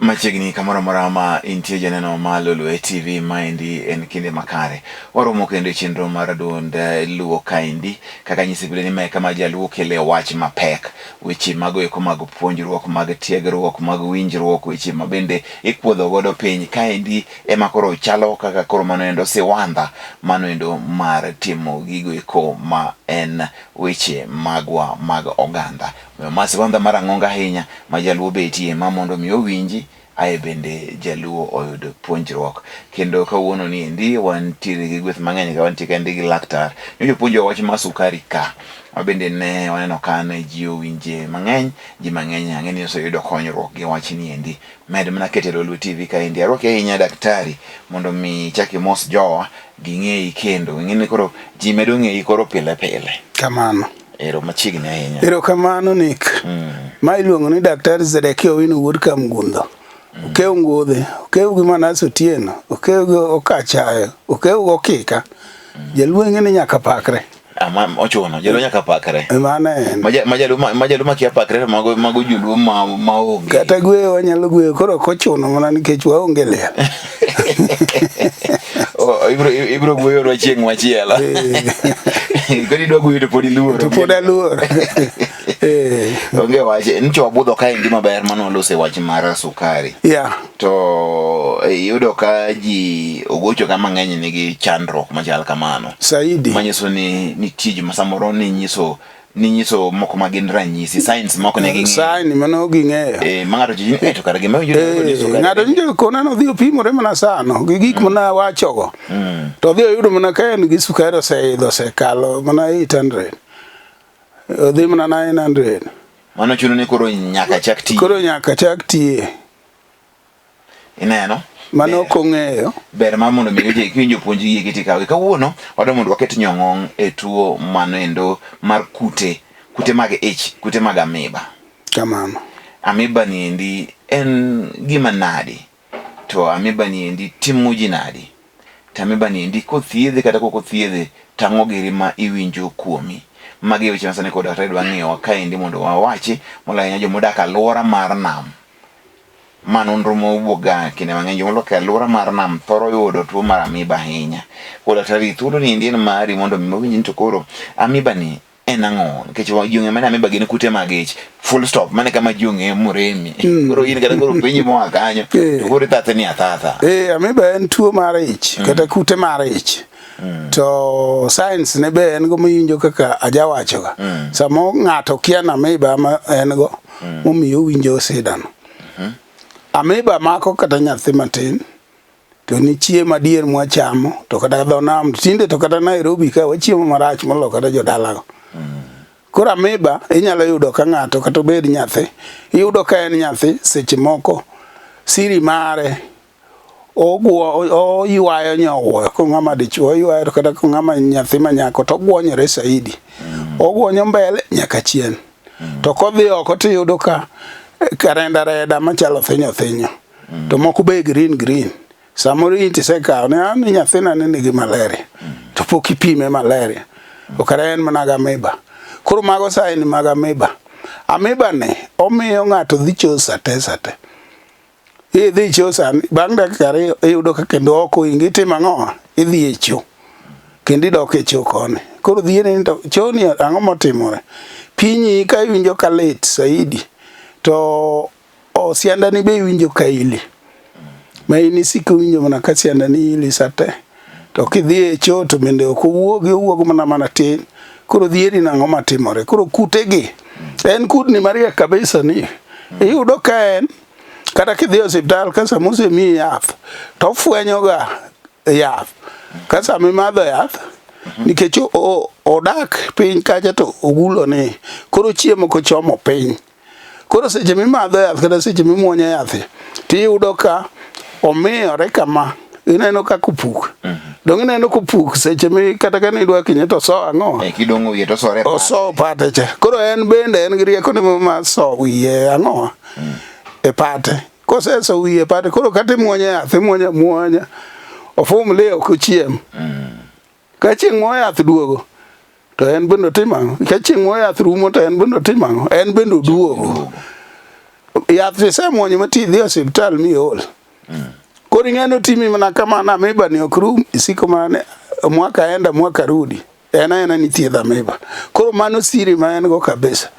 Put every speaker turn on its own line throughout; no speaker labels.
Machigni kamoro marama intie janeno ma Lolwe Tv maendi en kinde makare. Waromo kendo chenro mar duond luo kaendi kaka nyisi bile ni me kama jaluo kele wach mapek weche mago eko mag puonjruok mag tiegruok mag winjruok weche mabende ikuodho godo piny kaendi ema koro chalo kaka koro mano endo siwanda mano endo mar timo gigo eko ma en weche magwa mag oganda. Masiwanda marang'onga ahinya ma jaluo betie ma mondo mi owinji ae bende jaluo oyud puonjruok kendo kawuono ni endi wantiere gi gweth mang'eny ka wantiere kendi gi laktar nyocho puonjo wach ma sukari ka mabende ne waneno ka ne ji owinje mang'eny ji mang'eny ang'eni oseyudo konyruok gi wach ni endi med mana kete Lolwe TV ka endi arwaki ahinya daktari mondo mi chaki mos jowa ging'eyi kendo ng'eni koro ji medo ng'eyi koro pile pile
kamano.
Ero machigni ahinya.
Ero kamano Nick. Ma iluongo ni daktari Zedekia Owino wuod Kamgundo. Okeu ngodhe, okeu gima naso tieno, okeu go okachayo, okeu go kika. Jaluo ng'eni nyaka pakre.
Ochuno, jaluo nyaka pakre.
Mano en.
Majaluo makia pakre mago joluo ma onge.
Kata gweyo wanyalo gweyo koro ok ochuno mana nikech waonge liel.
Ibro gweyo ro chieng' machielo. Kodi dwa gweyo to podi luoro.
To podi luoro.
Onge wache ncho wabudho kaendi maber mano lose wach mar sukari.
Yeah.
To yudo ka ji ogocho ka mang'eny nigi chandruok machal kamano.
Saidi.
Manyiso ni tij masamoro ni nyiso moko magin ranyisi science moko ne ging'eyo.
Science mano ging'eyo.
Mang'ato ji to kare gima winjo
ng'ato nje kona no dhi opimore mana sano gi gik mana wachogo. To dhi oyudo mana ka en gi sukari osekalo mana 800. Odhi mana 900.
Mano chuno ni koro nyaka chak ti.
Koro nyaka chak ti.
Ineno?
Mano kong'eyo.
Ber ma mondo mi winjo puonj gi kiti kawe kawuono wado mondo waket nyong'ong e tuo mano endo mar kute mag ich, kute mag Amoeba.
Kamano.
Amoeba ni endi en gima nadi. To Amoeba ni endi timo ji nadi. To Amoeba ni endi kothiedhe kata kokothiedhe tang'o giri ma iwinjo kuomi. Magi weche masani kod daktari dwa ng'eyo kaendi mondo wawachi moloyo jomodak alwora mar nam. Mano nromo wuoga kinde mang'eny jomoloke alwora mar nam thoro yudo tuo mar Amoeba ahinya. Kod daktari thuolo ni endi en mari mondo mi mawinji ni to koro Amoeba ni en ang'o nikech jiong'e mane Amoeba gin kute mag ich full stop mane kama jiong'e moremi. Koro in kata koro pinyi moa kanyo to koro thathe ni athatha.
Amoeba en tuo mar ich kata kute mar ich. To science ne be en go miyinjo kaka ajawachoga. Samo ng'ato kia na Amoeba ma en go momiyo winjo sidano. Amoeba mako kata nyathi matin to ni chiemo adier mwachamo to kata dho nam tinde to kata Nairobi ka wachiemo marach molo kata jodalago. Koro Amoeba inyalo yudo ka ng'ato kata bed nyathi iyudo ka en nyathi seche moko siri mare oywayo nyowo ko ng'ama dichuo oywayo kata ko ng'ama nyathi manyako to gwonyore saidi. Ogwonyo mbele nyaka chien. To kodhi oko tiyudo ka reda machalo thinyo. To moko be green. Samoro inti sekaw ne an nyathina nigi malaria. To pok ipime malaria. Okara en mana Amoeba. Koro mago saini mag Amoeba. Amoeba ne omiyo ng'ato dhi cho sate. Idhi cho sani bang' dakika ariyo iyudo ka kendo oko ingi timo ang'o idhi e cho. Kendo idok e cho koni. Koro dhiene to cho ni ang'o motimore. Pinyi ka iwinjo ka lit saidi. To siandani be winjo ka ili. Ma ini siko winjo mana ka siandani ili sate. To kidhi e cho to bende owuog mana tin. Koro dhieri nang'o matimore. Koro kutegi en kudni maria kabisa ni. Iyudo ka en kata kidhi osiptal ka samose mi yath to fwenyo ga yath. Ka sami madho yath nikech odak piny kacha to ogulo ni. Koro chiemo kochomo piny. Koro seche mimadho yath kata seche mimuonyo yath tiyudo ka omiyore kama ineno ka kupuk. Dong ineno kupuk seche mi kata ka nidwa kinye to so ang'o.
Kidong'o wiye to sore pate.
Oso pate cha. Koro en bende en gi rieko ni ma so wiye ang'o. E pate. Kose so wiye pate koro kata muonyo yath muonya. Ofum leo kuchiem. Ka chieng' mo yath duogo. To en bende timo. Ka chieng' mo yath rumo to en bende timo. En bende duogo. yath semuonyo mati dhi osiptal miol. Koro ing'eno timi mana kama na Amoeba ni ok rum isiko mane mwaka enda mwaka rudi. Ena ni thiedha Amoeba. Koro mano siri ma en go kabisa.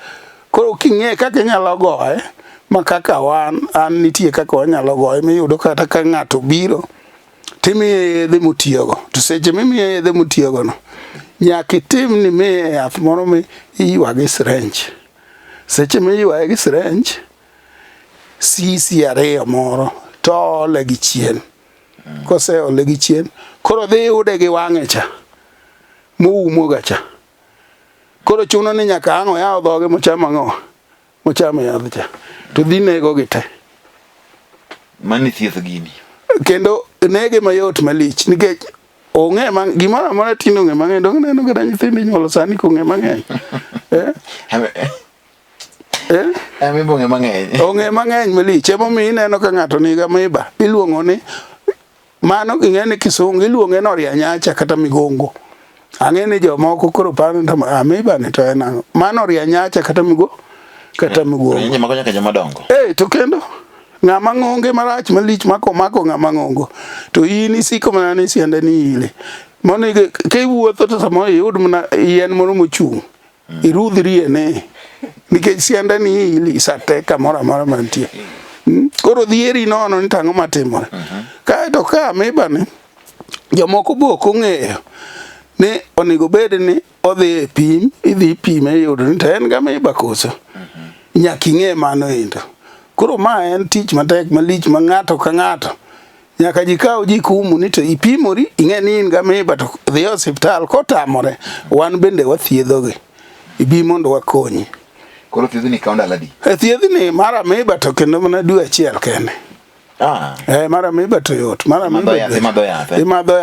Koro king'e kaka inyalo goye ma kaka an nitie kaka wanyalo goye miyudo kata ka ng'ato biro timi yedhe mutiyogo. To seche mimiye yedhe mutiyogo no nyaka itim ni miye yath moro mi iywa gi syringe. Seche miywa gi syringe sisi ariyo moro to ole gi chien. Kose ole gi chien koro dhi yude gi wang'e cha moumo ga cha. Koro chuno ni nyaka ang'o yawo dhoge mochamo ang'o mochamo yath cha to dhi nego gi te.
Mani thieth gini
kendo nege mayot malich nikech ong'e gimoro amora tino ng'e mang'eny. Dong neno kata nyithindo inyuolo sani kong'e mang'eny.
Amoeba ong'e mang'eny.
Ong'e mang'eny malich. Emomiyo ineno ka ng'ato nigi Amoeba iluongo ni mano ing'e ni kisungu iluonge ni orianyacha kata migongo. Ang'e ni jomoko koro paro ni Amoeba ni to en ang'o. Mano orianyacha kata migongo.
Orianyacha mako nyaka joma dongo.
To kendo ng'ama ng'onge marach malich mako ng'ama ng'ongo to in isiko mana ni siende ni ile mono ke wuotho to samo yud mana yien moro mochung' irudhri ene nikech siende ni ile sate kamoro amora mantie. Koro dhieri nono ni tang'o matimore. Kae to ka Amoeba ni jomoko bok ong'eyo ni onego bed ni odhi pim idhi pime yudo ni to en ga Amoeba koso. Nyaka ing'e mano endo. Koro ma en tich matek malich ma ng'ato ka ng'ato nyaka jikaw jikumu ni to ipimori ing'e ni in ga Amoeba to dhi osiptal kotamore wan bende wathiedhogi ibi mondo wakonyi.
Koro thiedhni kawo ndalo adi?
Thiedhni mar Amoeba to kendo mana dwe achiel kende. Mar Amoeba to yot. Mar Amoeba imadho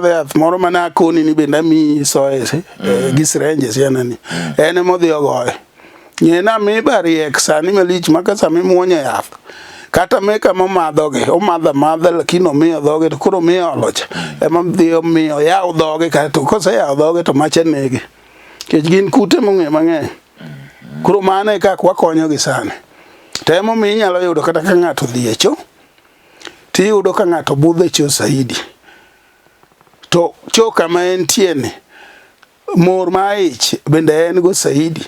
yath moro mana akoni ni bende amiyi soe gi syringes yanani en modhi ogoye. Ng'ena Amoeba riek sani malich maka sami muonyo yath kata meka momadhogi omadha lakini omiyo dhoge to koro miyo olocha ema dhi omiyo yaw dhoge kata to kose yaw dhoge to macha nege kech gin kute mong'e mang'eny. Koro mano e kaka wakonyogi sani. To emomiyo inyalo yudo kata ka ng'ato dhi e cho tiyudo ka ng'ato budho e cho saidi to cho kama entie ni mor ma ich bende en go saidi.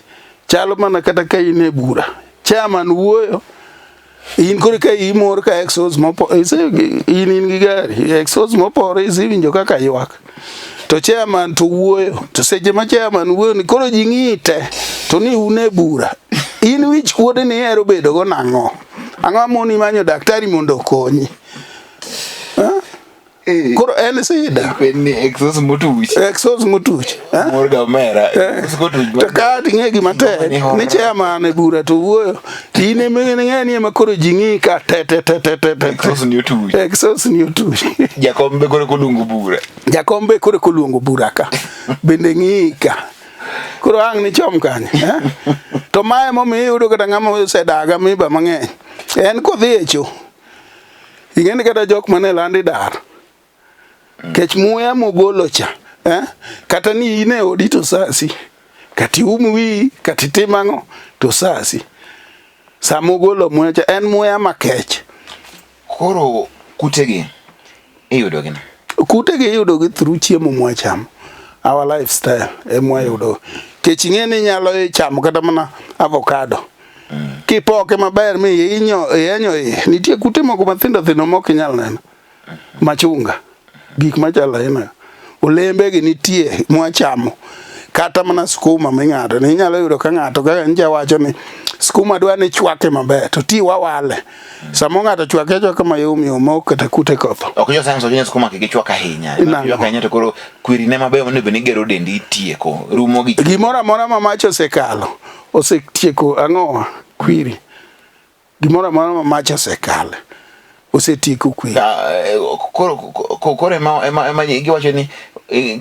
Chalo mana kata ka in e bura chairman wuoyo in koro ka imor ka exhaust mopo in gi gari exhaust mopore isiwinjo kaka ywak to chairman to wuoyo to seche ma chairman wuoyo ni koro ji ng'ite to ni un e bura in wich kuode ni ero bedo go nang'o moni manyo daktari mondo okonyi. Koro en sida
ni exhaust motuch mor ga mera
to ka ting'e gima tek ni chairman e bura to wuoyo in ng'e ni ema koro ji ng'i ka te exhaust ni otuch.
Jakombe koro
koluongo bura ka bende ng'i ka koro ang' ni chom kanyo. To mae momiyo iyudo kata ng'ama osedaga Amoeba mang'eny en kodhi e cho ing'e ni kata jok mane landi dar kech muya mogolo cha kata ni in e odi to sasi kati wi kati timang'o to sasi samogolo muya cha en muya makech.
Koro kutegi iyudogi na?
Kutegi iyudogi through chiemo mwachamo our lifestyle emwayudo kech ing'e ni nyalo chamo kata mana avocado kipoke maber mi yenyo nitie kute moko mathindo mok inyal neno machunga gik machalo ina olembe gi nitie mwachamo kata mana skuma ming'ado ni nyalo yudo ka ng'ato kaka nja wacho ni skuma dwa ni chwake maber to ti wawale samo ng'ato chwake mayom mok kata kute kotho.
Ok yo sanso ni skuma ki chwaka ahinya chwaka ahinya to koro kwiri ne maber mondo beni gero dendi tieko rumo gi
gimoro amora ma mach osekalo osetieko ang'o kwiri gimoro amora ma mach osekalo osetieko kwiri.
Koro ema giwacho ni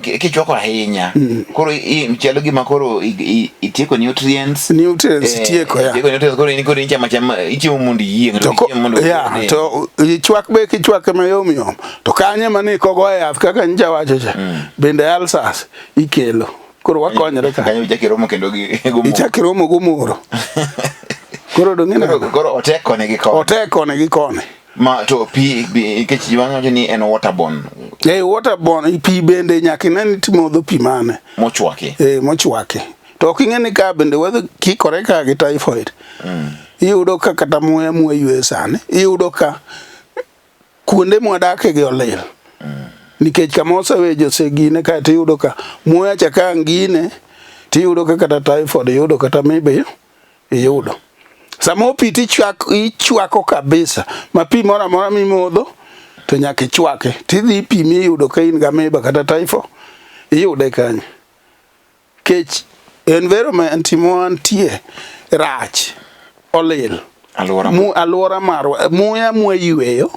kichwako ahinya koro chalo gima koro itieko nutrients
tieko ya
koro ichiemo mondo yieng'
to chwak be kichwake mayom to kanye mane kogo yath kaka nja wacho cha bende alsas ikelo koro wakonyre ka
kanyo ichakiromo kendo
ichakiromo gomoro Koro dong'ene
koro oteko ne gi kone.
Oteko ne gi kone.
Ma to pi nikech jiwang'o ni en waterborne.
Waterborne pi bende nyaka ineni timodho pi mane.
Mochwaki.
Mochwaki. To ok ing'eni ka bende wedho kikore ka gi typhoid. Iyudo ka kata muya ywe sani. Iyudo ka kuonde mwadake gi olil. Nikech kama osewejo segine ka tiyudo ka muya chaka ngine tiyudo ka kata typhoid iyudo kata maybe iyudo. Samo pi ichwako kabisa. Ma pi mora mora mimodho to nyaka ichwake. Tidhi pimi iyudo ka in gi amoeba kata typhoid iyude kanyo. Kech environment mantie rach olil. Alwora marwa muya yweyo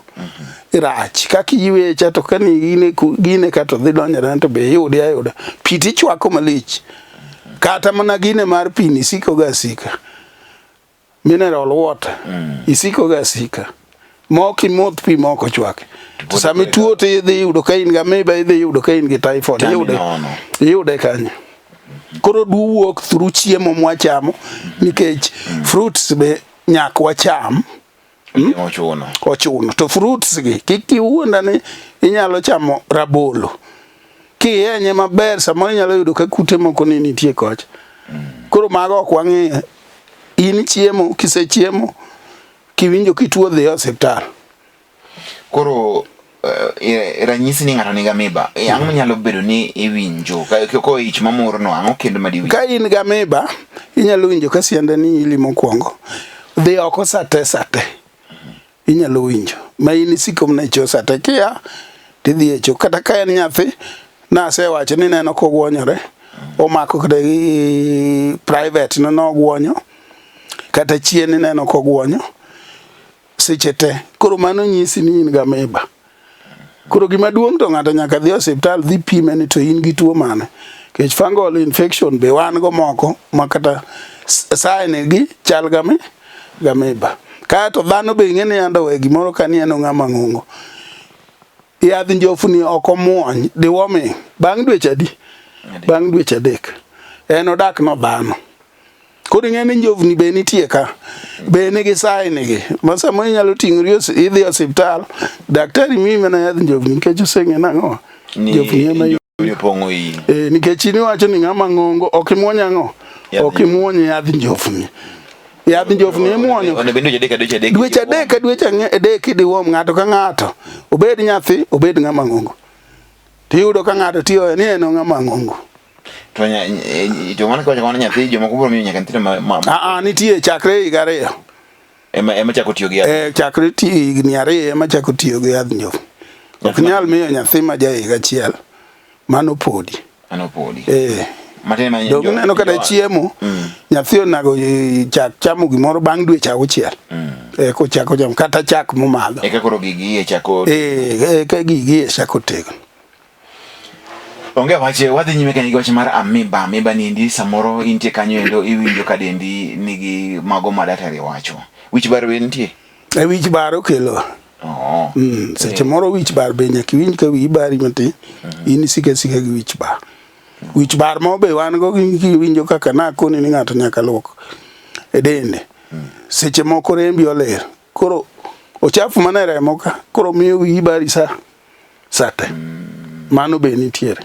rach kaka yweyo cha to kani gine ka to dhi donjore to be yudi ayuda pi tichwako malich kata mana gine mar pi ni siko ga sika mineral water isiko ga sika moki modh pi moko chwake to sami tuo to idhi yudo ka in gi amoeba idhi yudo ka in gi typhoid yude kanyo. Koro duwuok through chiemo mwachamo nikech fruits be nyak wacham ochuno to fruits gi kikiwuonda ni inyalo chamo rabolo kiyenye maber sama inyalo yudo ka kute moko ni nitie koch. Koro mago ok wang'e in chiemo kisechiemo kiwinjo kituo dhi hospital.
Koro ranyisi ni ng'ato nigi amoeba ang'o nyalo bedo ni iwinjo ko ich mamoro no ang'o kendo madiwinjo?
Ka in gi amoeba inyalo winjo ka siende ni ili mokwongo dhi oko sate inyalo winjo ma in isiko mna cho sate kia tidhi echo kata ka en nyathi nasewacho ni neno kogwonyore omako kata private no gwonyo kata chien neno kogwonyo seche te. Koro mano nyisi ni in gi amoeba. Koro gima duong' to ng'ato nyaka dhi hospital dhi pime ni to in gi tuo mane. Kech fungal infection be wan go moko makata sign gi chal ga amoeba. Ka to dhano be ing'eni yando we gimoro kani en ng'ama ng'ongo. Yadh njofni ok omuony deworming bang' dweche adi? Bang' dweche adek. En odak no dhano. Koro ing'eni njofni be nitie ka. Be nigi sign gi. Ma samo inyalo ting'ori idhi hospital daktari mimi na yadh njofni nikech oseng'e nang'o. Njofni ema
pongo yi.
Nikech iniwacho ni ng'ama ng'ongo ok imuony ang'o. Ok imuony yadh njofni. Yadh njofni imuonyo dweche adek diwom ng'ato ka ng'ato obed nyathi obed ng'ama ng'ongo tiyudo ka ng'ato tiyo ni en ng'ama ng'ongo.
To joma ko nyathi joma kubro miyo nyaka nitire
nitie chakre higa 2
ema chako tiyo gi yadh
chakre higni 2 ema chako tiyo gi yadh njofni. Ok nyal miyo nyathi ma ja higa 1 mano podi Dong neno kada chiemo nyathi onago chamo gimoro bang' dweche 6 ko chako jam kata chak momadho
ka koro gigi chako
ka gigi chako tego.
Onge wache wadhi nyime ka nigi mar amoeba ni ndi samoro intie kanyo endo iwinjo ka dendi nigi mago ma daktari wacho. Wich bar be nitie?
Wich bar okelo. Seche moro wich bar be nyaka winj ka wi bari matin in sika gi wich bar. Wich bar mo be wan go winjo kaka na koni ni ng'ato nyaka luok e dende. Seche moko rembi oler. Koro ochafu mane remo ka koro miyo wi bari sate. Mano be nitiere.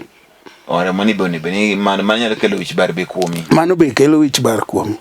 Ora mani boni mano nyalo kelo wich bar be kuomi.
Mano be kelo wich bar kuomi.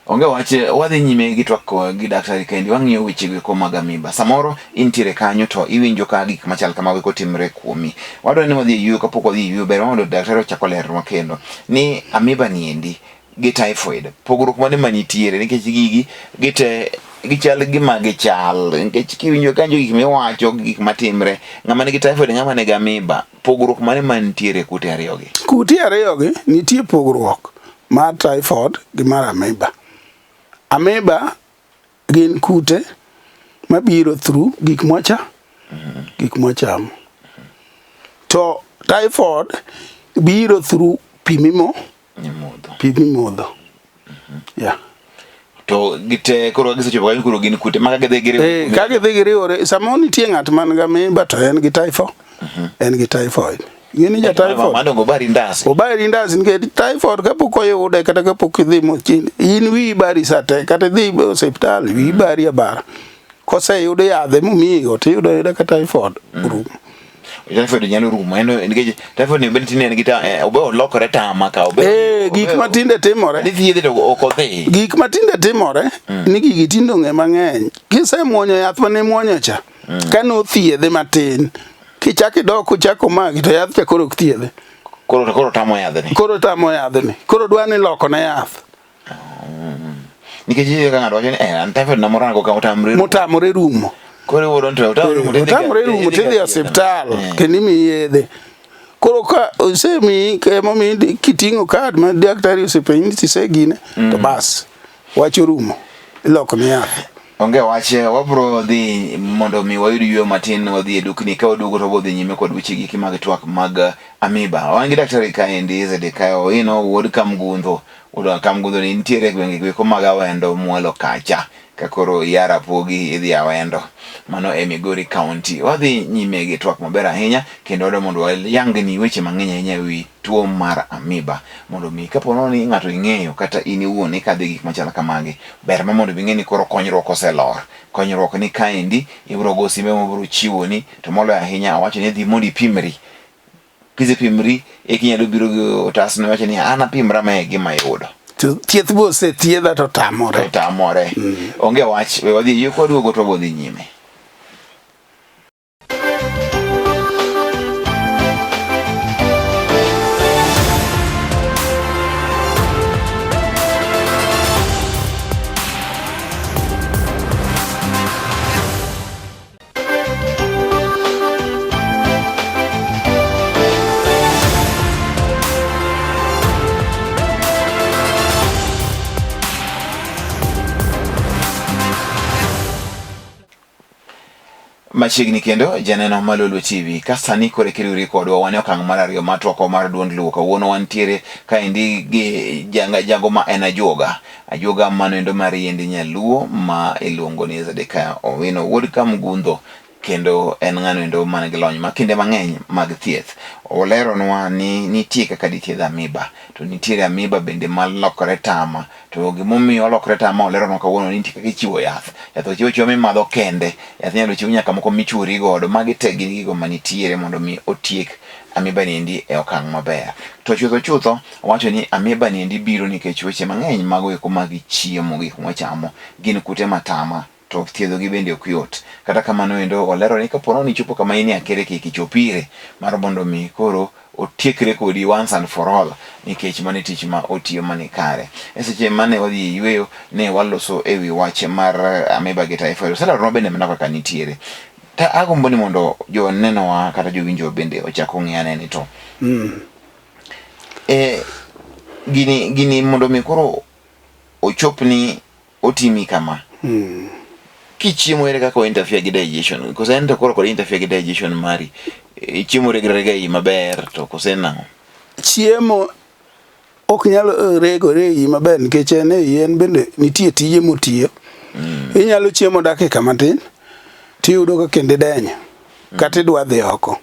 Onge wache wadhi nyime gi twak gi daktari kendi wang'iyo weche gi ko mag amoeba. Samoro intiere kanyo to iwinjo ka gik machal kamago kotimre kuomi. Wadwa ni wadhi yuo kapok wadhi yuo ber mondo daktari ochako lerwa kendo ni amoeba ni endi gi typhoid pogruok mane manitiere nikech gigi gite gichal gima gichal nikech kiwinjo kanjo gik miwacho gik matimre ng'ama nigi typhoid ng'ama nigi amoeba pogruok mane manitiere kute ariyogi.
Kute ariyogi nitie pogruok mar typhoid gi mar amoeba. Amoeba gin kute mabiro through gik mwachamo. To typhoid biro through pi mimodho. Yeah.
To gite koro gisechopo kanyo koro gin kute maka gidhi
giriwore. Ka gidhi giriwore samo nitie ng'at man gi amoeba to en gi typhoid. En gi typhoid. Ngini ja typhoid.
Mano go bari ndasi.
Obari ndasi nge typhoid kapok oyude kata kapok idhi mochin. In wi bari sate kata dhi hospital wi bari abara. Kose yude yadhe mumiyo to yude ka typhoid rumo.
Typhoid nyalo rumo. Eno ngeje typhoid ni benti ne ngita obe olokore tama ka obe.
Gik matinde timore.
Ni thiedhe to ok odhi.
Gik matinde timore ni gigi tindo ng'e mang'eny. Kise muonyo yath mane muonyo cha. Kano thiedhe matin. Kichaki dok chako magi to yath cha koro ok thiedhe.
Koro tamo yadhni.
Koro dwani loko na yath.
Nikech ka ng'ato wacho ni an typhoid na morango ka
motamore rumo.
Koro wuodon to
otamore rumo tidhi e osiptal kendo imiyi yedhe. Koro ka osemi emomi kiting'o kad ma daktari osepenji tisegine to bas wacho rumo iloko ni yath.
Onge wache wabro dhi mondo mi wayud yweyo matin wadhi e dukni ka waduogo to bodhi nyime kod weche giki mag twak mag Amoeba. Wan gi daktari kaendi Zedekiah wuod Kamgundho. Kamgundho ni nitiere gwenge mag Awendo Mwalo kacha ka koro yara pogi idhi Awendo. Mano e Migori County. Wadhi nyime gi twak maber ahinya kendo wado mondo wayangni weche mang'eny ahinya ewi tuo mar Amoeba. Mondo mi kapo ni ng'ato ing'eyo kata in iwuon ikadhe gik machalo kamagi, ber ma mondo ing'e ni koro konyruok oselor. Konyruok ni kaendi ibro go simbe mabro chiwoni to moloyo ahinya awacho ni dhi mondo ipimri. Kisepimri inyalo biro gi otas no wacho ni an apimra ma gima yudo.
Thieth bo thiedha to tamore.
Onge wach we wadhi yiko duogo to bodhi nyime. Machiegni kendo janeno ma Lolwe TV ka sani kore kiriwri kodwa wane okang' mar ariyo mar twak mar duond luo. Kawuono wantiere kaendi gi jago ma en ajuoga mano mar yiend nyaluo ma iluongo ni Zedekiah wuod Kamgundho, kendo en ng'ano man gi lony makinde mang'eny mag thieth. Oleronwa ni nitie kaka dithiedh Amoeba, to nitiere Amoeba bende malokore tama, to gimomiyo olokore tama oleronwa kawuono ni nitie kaka ichiwo yath ochiwo mimadho kende, yath nyalo chiw nyaka moko michuri godo. Magi te gin gigo manitiere mondo mi otiek Amoeba niendi e okang' maber. To chutho wacho ni Amoeba niendi biro nikech weche mang'eny mago eko mag chiemo gik mwachamo gin kute matama to thiedho gi bende ok yot. Kata kamano olero ni kapo ni chopo kama in akere kichopire mar mondo mi koro otiekre kodi once and for all, nikech mane tich ma otiyo mane kare. Seche mane wadhi yweyo ne waloso ewi wache mar Amoeba gi typhoid. Sala bende mana kaka nitiere. Ta agombo ni mondo jo nenowa kata jowinjo bende ochako ng'iyane ni to. Gini mondo mi koro ochopni otimi kama. Kichiemo ere kaka interfere gi digestion. Kose ento koro interfere gi digestion mari. Chiemo regre i maber to kose nang'o?
Chiemo ok nyalo regore i maber nikech en bende nitie tije motiyo. Inyalo chiemo dakika matin tiyudo ka kende denyo kata idwa dhi oko.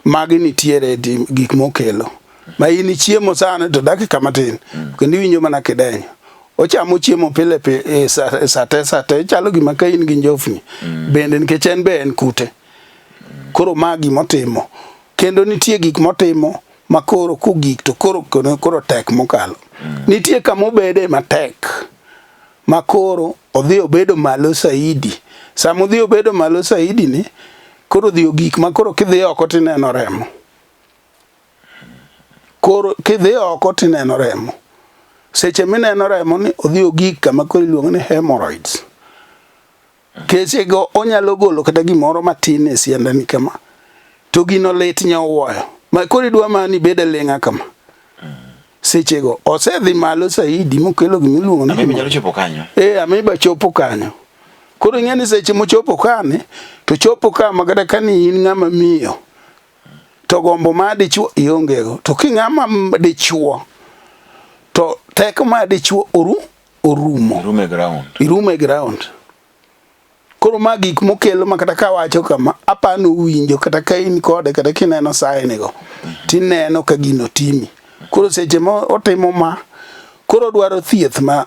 Magi nitiere gik mokelo. Ma in chiemo sana to dakika matin kendo iwinjo mana kidenyo. Ochamo chiemo pile sate chalo gima ka in gi njofni bende nikech en kute. Koro magi motimo kendo nitie gik motimo makoro kugik to koro tek mokalo. Nitie kama obede matek makoro odhi obedo malo saidi. Sama odhi obedo malo saidi ni koro dhi ogik makoro kidhi oko tineno remo. Koro kidhi oko tineno remo. Seche mineno remo ni odhi ogik kama koro iluongo ni hemorrhoids. Keche go onyalo golo kata gimoro matin e siandani kama. To gino lit nyowuoyo. Ma koro idwa mani bede leng'a kama. Seche go osedhi malo saidi mokelo gimiluongo ni
Amoeba nyalo chopo kanyo.
Amoeba chopo kanyo. Koro ing'eni seche mochopo kane to chopo kama kata kani in ng'ama miyo to gombo ma dichuo iongego. To king'ama dichuo to teko ma dichuo orumo.
Irume ground.
Irume ground. Koro magik mokelo makata ka wacho kama apano winjo kata ka in kode kata kineno sign go tineno ka gino timi. Koro seche mo otimo ma koro dwaro thieth ma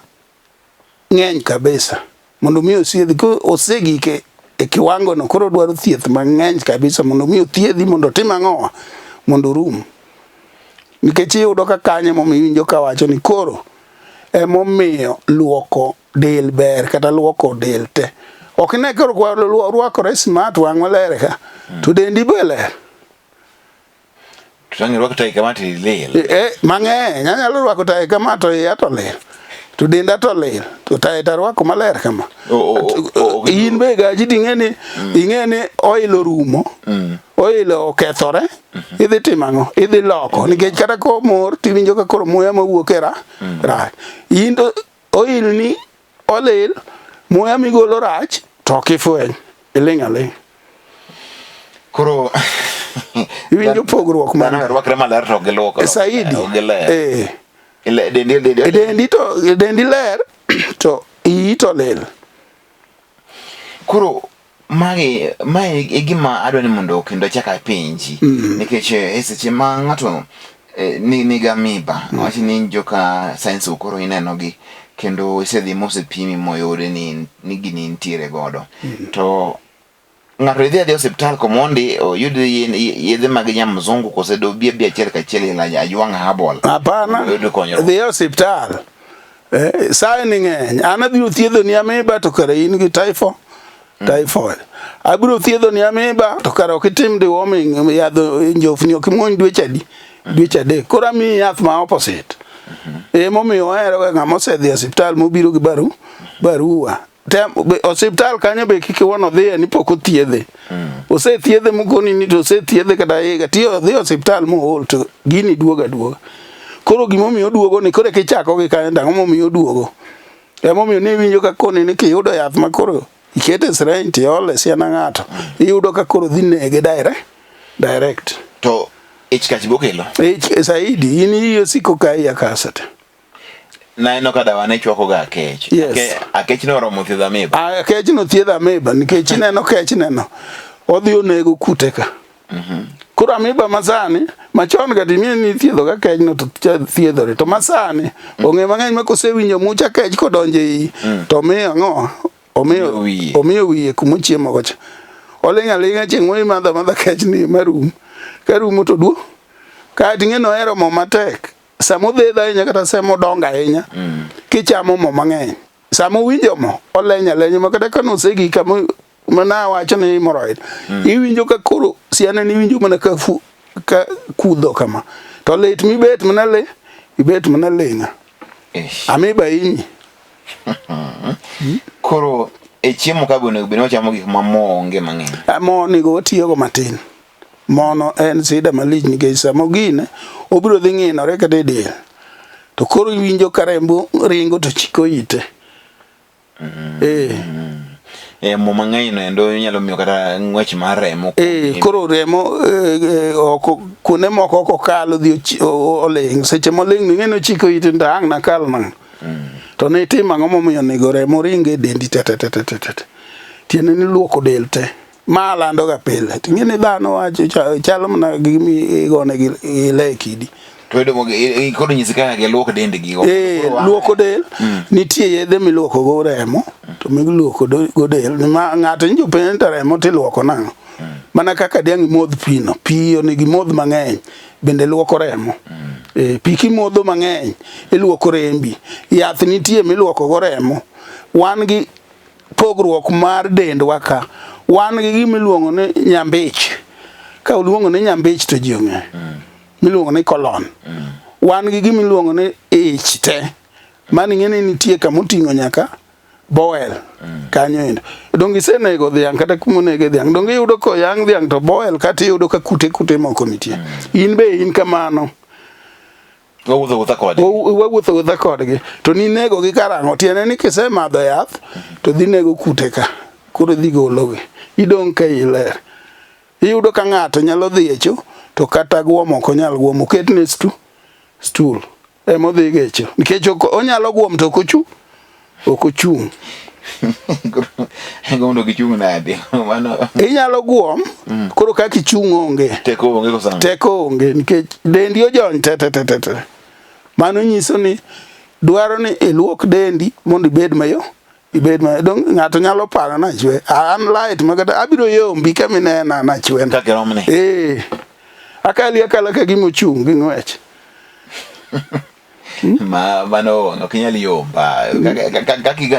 ng'eny kabisa mondo mi osiedhi ko osegike e kiwango no. Koro dwaro thieth ma ng'eny kabisa mondo mi othiedhi mondo tim ang'o mondo rum. Nikech iyudo ka kanye momiwinjo ka wacho ni koro emomiyo luoko del ber kata luoko del te. Ok ne koro rwakore smart wang' maler ka to dendi be ler.
Tutangi rwako tai kama to lel.
Mang'eny anyalo rwako tai kama to iya to lel. To denda to lel. To tai ta rwako maler kama. In be gaji ing'eni oil orumo. Oil okethore. Idhi timang'o. Idhi loko. Nikech kata ko mor tiwinjo ka koro muya mawuok e rach. In to oil ni olil muya migolo rach to kifweny. Iling' aling'.
Koro
iwinjo pogruok man.
Dano rwakre maler to giluoko.
Saidi. Dendi ler to iyi to lel.
Koro mae e gima adwani mondo kendo chaka penji nikech seche ma ng'ato nigi amoeba wacho ni joka science koro ineno gi kendo isedhi mosepimi moyude ni gini nitiere godo to ng'ato idhi adhi osiptal komondi oyud yedhe mag nyamzungu kose do bia achiel kachiel ila ajwang' habol.
Hapana, dhi osiptal sai ni ng'eny. An abiro thiedho ni amoeba to kare in gi typhoid. Abiro thiedho ni amoeba to kare ok itim deworming yadho njofni ok imuony dweche adek. Koro amiyi yath ma opposite. Momiyo ahero ng'ama osedhi osiptal mobiro gi barua. Osiptal kanyo be kik iwuon odhiye ni pok othiedhe. Osethiedhe mokoni ni to osethiedhe kata higa tiyo dhi osiptal mool to gini duoga. Koro gimomiyo oduogo ni koro kichako gi kanyo ndang'o momiyo oduogo. Emomiyo ne winjo ka koni ni kiyudo yath ma koro ikete syringe tiole siana ng'ato iyudo ka koro dhi nege direct.
To ich kach bokelo.
Saidi in iyo siko ka iya kasate.
Na eno kada wane chwako ga akech.
Yes.
Akech no oromo thiedho amoeba.
Akech no thiedho amoeba nikech ineno kech neno. Odhi onego kute ka. Koro amoeba masani machon ga timie ni thiedho ga kech no to thiedhore to masani ong'e mang'eny ma kosewinjo mucha kech kodonje yi to miyo ang'o omiyo wiye kuma chiemo gocha. Oling' aling'a chieng' mo imadho kech ni marum. Karumo to duo. Ka ting'eno ohero mo matek. Samo dhedha ahinya kata samo donga ahinya kichamo mo mang'eny. Samo winjo mo olenya ma kata kano segi kama mana wacho ni hemorrhoid. Iwinjo ka koro siana ni winjo mana ka kudho kama. To lit mibet mana le ibet mana lenga. Amoeba inyi.
Koro e chiemo ka bono bino chamo gik ma mo onge mang'eny.
Mo ni go tiyo go matin. Mono en sida malich nikech samo gine obiro dhi ng'inore kata e del. To koro iwinjo ka rembo ringo to chiko ite.
Mo mang'eny no endo nyalo miyo kata ng'wech mar remo.
Koro remo kuonde moko ok okalo dhi oling'. Seche moling' ni ng'eno chiko ite ndang' na kal nang'. To ne tim ang'o momiyo nego remo ringe dendi te. Tiene ni luoko del te. Ma lando ga pile. Ting'eni dhano wacho chalo mana gimi igone gi le kidi.
To koro nyisi kaka giluoko dendgi go.
Luoko del nitie yedhe miluoko go remo to miluoko go del. Ng'ato njo penjo remo tiluoko nang'o. Mana kaka diang' imodh pi no. Pi onegi modh mang'eny bende luoko remo. Pi kimodho mang'eny iluoko rembi. Yath nitie miluoko go remo. Wan gi pogruok mar dendwa ka. Wan gi gimiluongo ni nyambich. Ka uluongo ni nyambich to ji ong'e. Miluongo ni kolon. Wan gi gimiluongo ni ich te. Mani ng'eni nitie kamoting'o nyaka bowel. Kanyo endo. Dongi senego dhiang' kata kumonege dhiang'. Dongi yudo ko yang' dhiang' to bowel kati yudo ka kute moko nitie. In be in kamano. Wawuotho kodgi. To ninego gi karang'o. Tiene ni kisemadho yath to dhi nego kute ka. Koro dhi gologi. Idong' ka iler. Iyudo ka ng'ato nyalo dhi echo to kata guom ok onyal guom oketne stool emodhi gecho nikech onyalo guom to ok ochung'.
Gondo kichung nade. Mano.
Inyalo guom koro ka kichung onge.
Teko onge kosang.
Teko onge nikech dendi ojony te. Mano nyiso ni dwaro ni iluok dendi mondo ibed mayo. Ibed ma dong ng'ato nyalo paro na chwe. An light magada abiro yombi ka minena na chwe.
Ka keromne.
Akali akala ka gimo chung gi ng'wech.
Mano okinyal yomba. Kaka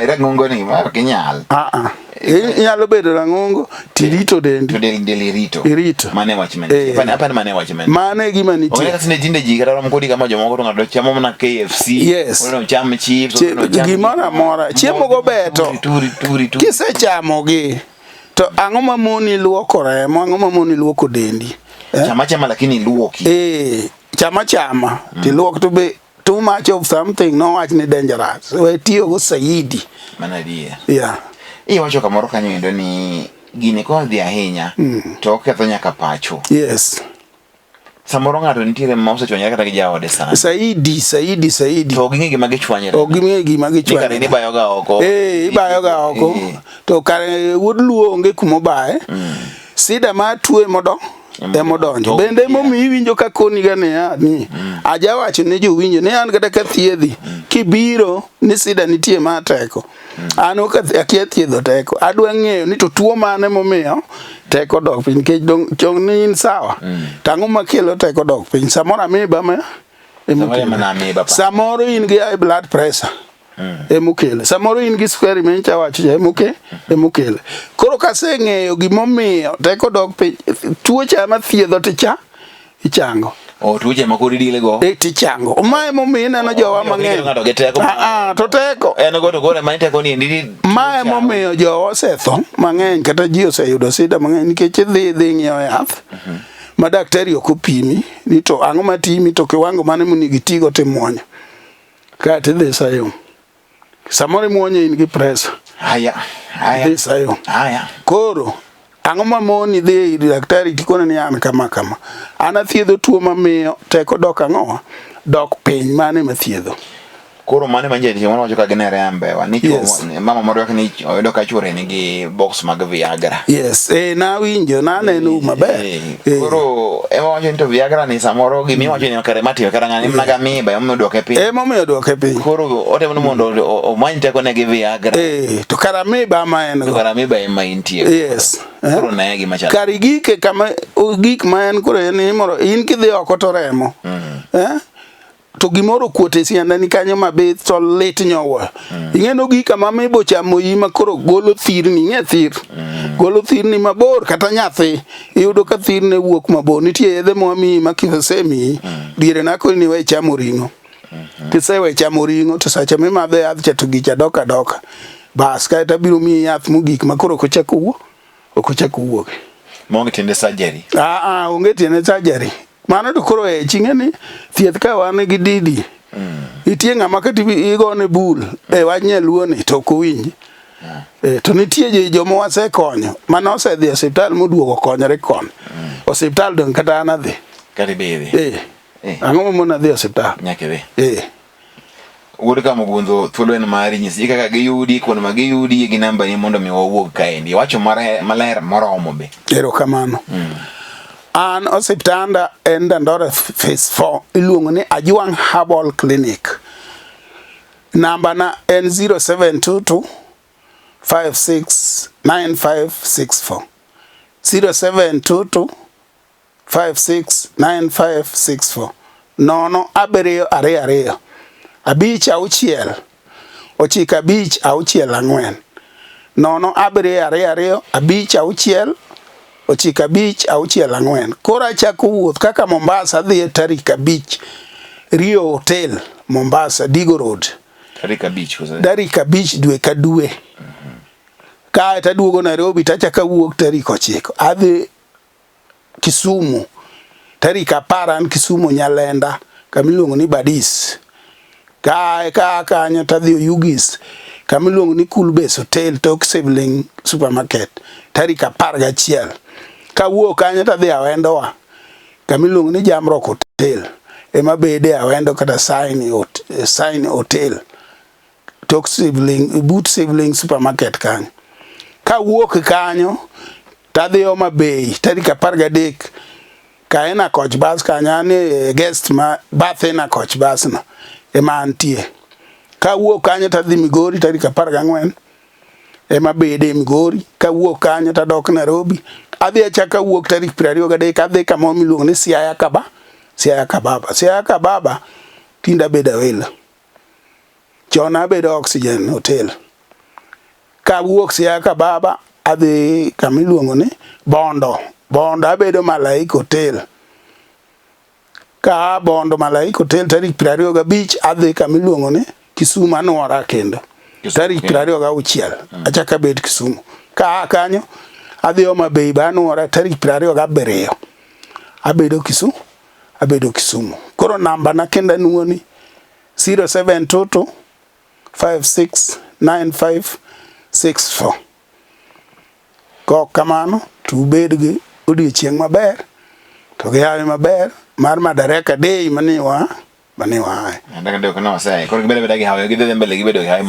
rang'ongo ni ma okinyal.
Inyalo bedo rang'ongo tirito dendi.
To dendi rito.
Irito.
Mane watchman. Apana mane watchman.
Mane gima nitie.
Onge kasine jinde ji kata rom kodi kama jomoko to ng'ato chamo na KFC.
Yes.
Ono cham chips.
Gimora mora. Chiemo go beto.
Turi.
Kise chamo gi. To ang'o ma moni luoko remo, ang'o ma moni luoko dendi.
Chama lakini luoki.
Chama. Tiluok to be too much of something no wach ni dangerous. We tiyo go saidi.
Mana dia.
Yeah.
Wacho kamoro kanyo endo ni gine ko dhi ahinya to ketho nyaka pacho.
Yes.
Samoro ng'ato nitiere ma osechwanyore kata gi jaode sana.
Saidi.
To ginge gima gichwanyore.
Ginge gima gichwanyore.
Kare ni bayoga oko.
Ibayoga oko. To kare wuod luo onge kumo bae. Sida ma tuwe modo. Emodonjo. Bende momi winjo ka koni gane ni. Aja wacho ne jo winjo ne an kata ka thiedhi. Kibiro ni sida nitie ma teko. Ano ka akia thiedho teko. Adwa ng'eyo ni to tuo mane momiyo teko dok piny nikech chong ni in sawa. Tang'o makelo teko dok piny. Samoro Amoeba ma samoro in gi high blood pressure. Emukele. Samoro in gi sukari mencha wacho emukele. Koro kase ng'eyo gimomiyo teko dok piny tuo chama thiedho ticha ichango.
Tuoche ma kodi dile go.
Tichango. Mae momiyo ineno jowa mang'eny. To teko.
En go to gore ma teko ni ndi.
Mae momiyo jowa osetho mang'eny kata ji oseyudo sida mang'eny nikech dhi ng'iewo yath. Ma daktari ok opimi ni to ang'o matimi to kiwango mane monigi tigo timuonyo. Ka tidhi sayo. Samoro muonyo in gi pressure.
Haya.
Dhi sayo. Koro ang'o ma moni dhi daktari tikone ni an kama. An athiedho tuo mamiyo teko dok ang'o? Dok piny mane mathiedho.
Koro mane manje ji wacho ka gine rembe wa ni mama moro ni oyudo ka chure ni gi box mag Viagra.
Yes, na winjo na neno maber.
Koro ema wacho ni to Viagra ni samoro gimi wacho ni kare matiyo kara ng'ani mnaga Amoeba emo doke piny. Emo
doke piny.
Koro otemo mondo omany teko ne gi Viagra.
To kara Amoeba ma en go.
Kara Amoeba ema intie.
Yes.
Koro na gima chalo.
Kari gike kama gik ma en koro en moro in kidhi oko to remo. To gimoro kuote sianda ni kanyo mabith to lit nyowa. Ing'eno gika ma mibo chamo ima koro golo thirni, ng'e thir. Golo thirni mabor kata nyathi. Iyudo ka thirne wuok mabor. Nitie yedhe mwami ma kisemi diere nako ni we chamo ring'o. Kisewe chamo ring'o to sacha mimadhe yath cha to gicha doka. Bas kaeta biro mi yath mogik ma koro kochako wuok. Okochako wuok.
Monge tiende surgery.
Onge tiende surgery. Mano to koro chinge ni thieth ka wan gi didi. Itie ng'ama ka igone bul wanye luo ni to kuwinji. To nitie jomo wasekonyo. Mano osedhi osiptal moduogo konyore kon. Osiptal dong kata an adhi.
Kati bebe.
Ang'o mona dhi osiptal.
Nyake be. Wuod ka Mugunzo thuolo en mari nyisi kaka giyudi kuon ma giyudi gi namba ni mondo mi wawuog kaendi. Wacho maler moromo be.
Erokamano. An osiptanda en Dandora phase 4 iluongo ni Ajuang Herbal Clinic. Namba na en 0722 569564. 0722 569564. Nono abiriyo ariyo. Abich auchiel. Ochika abich auchiel ang'wen. Nono abiriyo ariyo. Abich auchiel. Ochika abich auchiel ang'wen. Koro achako wuoth kaka Mombasa dhi tarik abich. Rio Hotel Mombasa Digo Road. Tarik abich dwe ka dwe. Ka taduogo Nairobi tachaka wuok tarik 9. Adhi Kisumu. Tarik 10 an Kisumu Nyalenda kamiluongo ni Badis. Ka kanyo tadhi Oyugis kamiluongo ni Cool Base Hotel tok Sibling Supermarket tarik 11. Kawuok kanyo tadhi Awendowa kamiluongo ni Jamrock Hotel ema bede Awendo kata Sign Hotel tok Sibling Boot Sibling Supermarket kanyo. Kawuok kanyo tadhi Homa Bay tarik 13 ka ena Coach Bus kanyo ni guest ma bath ena Coach Bus no ema antie. Kawuok kanyo tadhi Migori tarik 14 ema bede Migori. Kawuok kanyo tadok Nairobi. Adhi achaka wuok tarik 23 adhi kama miluongo ni Siaya Kababa tinda beda welo. Chon abedo Oxygen Hotel. Kawuok Siaya Kababa adhi kama iluongo ni Bondo abedo Malaika Hotel. Ka Bondo Malaika Hotel tarik 25 adhi kama iluongo ni Kisumu anwora kendo. Tarik 26 achaka bet Kisumu. Ka kanyo adhi Homa Bay banwora tarik 27 abedo Kisumu. Koro namba na kenda nuoni 0722 569564. Kok kamano tubed gi odiochieng' maber to gi hawi maber mar Madaraka Day maniwa.
Ndaka ndio kana wasai. Kwa kibele gi hawi gidhe mbele gibedo gi hawi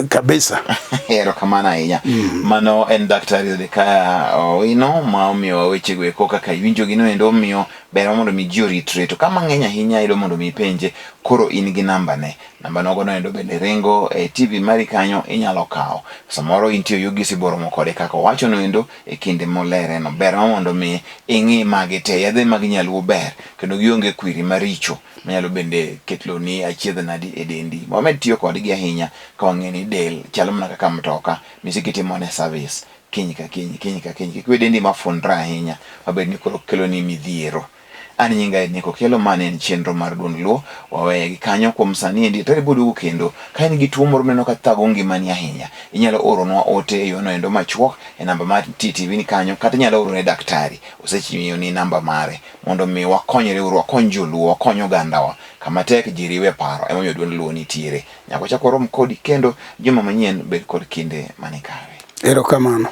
kabisa.
Ero kamana ahinya. Mano en daktari de ka ino ma omiyo weche go eko kaka iwinjo gino endo omiyo ber mondo mi ji oritre to kama ng'eny ahinya ido mondo mi penje koro in gi namba ne. Namba nogo no endo bende rengo e TV mari kanyo inyalo kawo. Samoro intiyo yugi siboro mokode kaka wacho no endo e kinde molere no ber mondo mi ing'i magi te yadhe magi nyaluo ber kendo gionge kwiri maricho manyalo bende ketlo ni achiedh nadi e dendi. Mohamed tiyo kodgi ahinya ka wang'eni del chalo mana kaka mtoka misikitimo ne service kiny ka kiny kwe dendi mafundra ahinya mabed ni koro kelo ni midhiero. An nyinga ni kokelo mane en chenro mar Duond Luo waweye gi kanyo kuom sani endi taribudu kendo ka in gi tuo moro meno ka thago ngimani ahinya inyalo oronwa ote e yono endo machuok e namba mar TTV ni kanyo kata inyalo oro ne daktari osechiwo ni namba mare mondo mi wakonyre wakony joluo wakony ogandawa kama tek jiriwe paro emomiyo Duond Luo nitiere nyako chako rom kodi kendo juma manyien bed kod kinde mane kare.
Erokamano.